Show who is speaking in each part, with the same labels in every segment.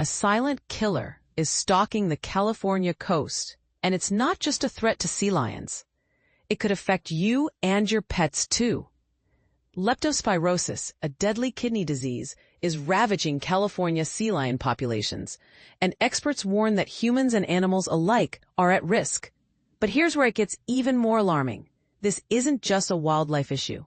Speaker 1: A silent killer is stalking the California coast, and it's not just a threat to sea lions. It could affect you and your pets too. Leptospirosis, a deadly kidney disease, is ravaging California sea lion populations, and experts warn that humans and animals alike are at risk. But here's where it gets even more alarming. This isn't just a wildlife issue.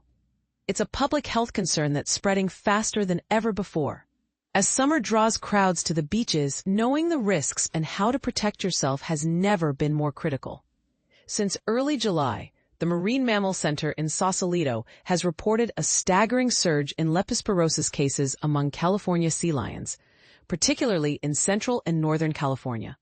Speaker 1: It's a public health concern that's spreading faster than ever before. As summer draws crowds to the beaches, knowing the risks and how to protect yourself has never been more critical. Since early July, the Marine Mammal Center in Sausalito has reported a staggering surge in leptospirosis cases among California sea lions, particularly in central and northern California.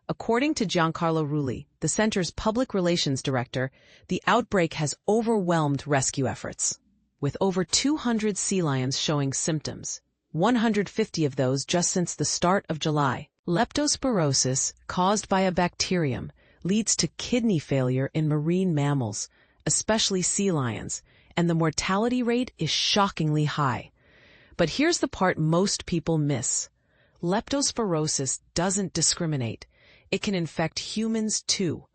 Speaker 1: According to Giancarlo Rulli, the center's public relations director, the outbreak has overwhelmed rescue efforts, with over 200 sea lions showing symptoms, 150 of those just since the start of July. Leptospirosis, caused by a bacterium, leads to kidney failure in marine mammals, especially sea lions, and the mortality rate is shockingly high. But here's the part most people miss. Leptospirosis doesn't discriminate. It can infect humans too.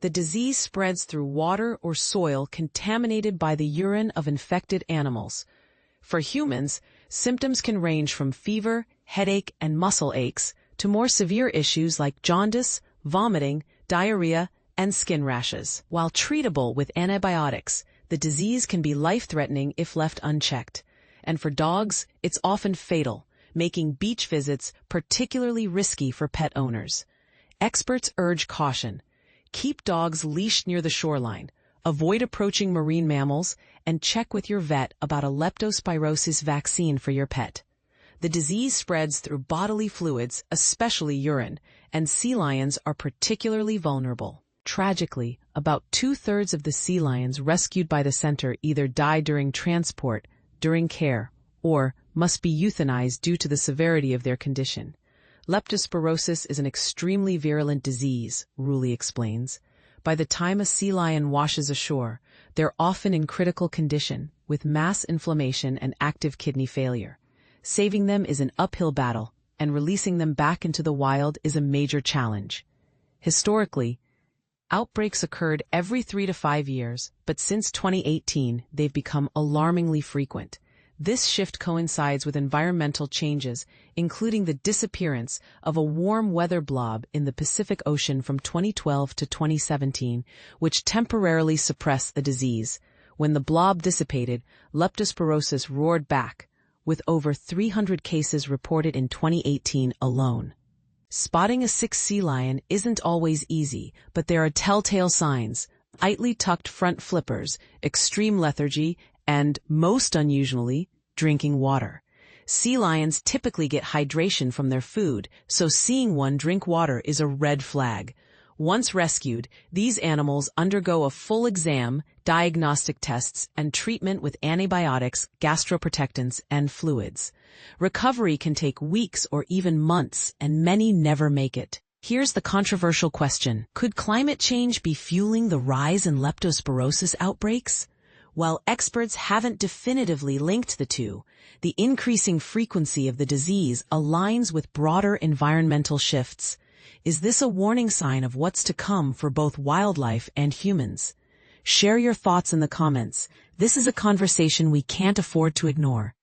Speaker 1: The disease spreads through water or soil contaminated by the urine of infected animals. For humans, symptoms can range from fever, headache, and muscle aches to more severe issues like jaundice, vomiting, diarrhea, and skin rashes. While treatable with antibiotics, the disease can be life-threatening if left unchecked. And for dogs, it's often fatal, making beach visits particularly risky for pet owners. Experts urge caution. Keep dogs leashed near the shoreline, avoid approaching marine mammals, and check with your vet about a leptospirosis vaccine for your pet. The disease spreads through bodily fluids, especially urine, and sea lions are particularly vulnerable. Tragically, about 2/3 of the sea lions rescued by the center either die during transport, during care, or must be euthanized due to the severity of their condition. Leptospirosis is an extremely virulent disease, Rulli explains. By the time a sea lion washes ashore, they're often in critical condition, with mass inflammation and active kidney failure. Saving them is an uphill battle, and releasing them back into the wild is a major challenge. Historically, outbreaks occurred every 3 to 5 years, but since 2018, they've become alarmingly frequent. This shift coincides with environmental changes, including the disappearance of a warm weather blob in the Pacific Ocean from 2012 to 2017, which temporarily suppressed the disease. When the blob dissipated, leptospirosis roared back, with over 300 cases reported in 2018 alone. Spotting a sick sea lion isn't always easy, but there are telltale signs: tightly tucked front flippers, extreme lethargy, and, most unusually, drinking water. Sea lions typically get hydration from their food, so seeing one drink water is a red flag. Once rescued, these animals undergo a full exam, diagnostic tests, and treatment with antibiotics, gastroprotectants, and fluids. Recovery can take weeks or even months, and many never make it. Here's the controversial question: could climate change be fueling the rise in leptospirosis outbreaks? While experts haven't definitively linked the two, the increasing frequency of the disease aligns with broader environmental shifts. Is this a warning sign of what's to come for both wildlife and humans? Share your thoughts in the comments. This is a conversation we can't afford to ignore.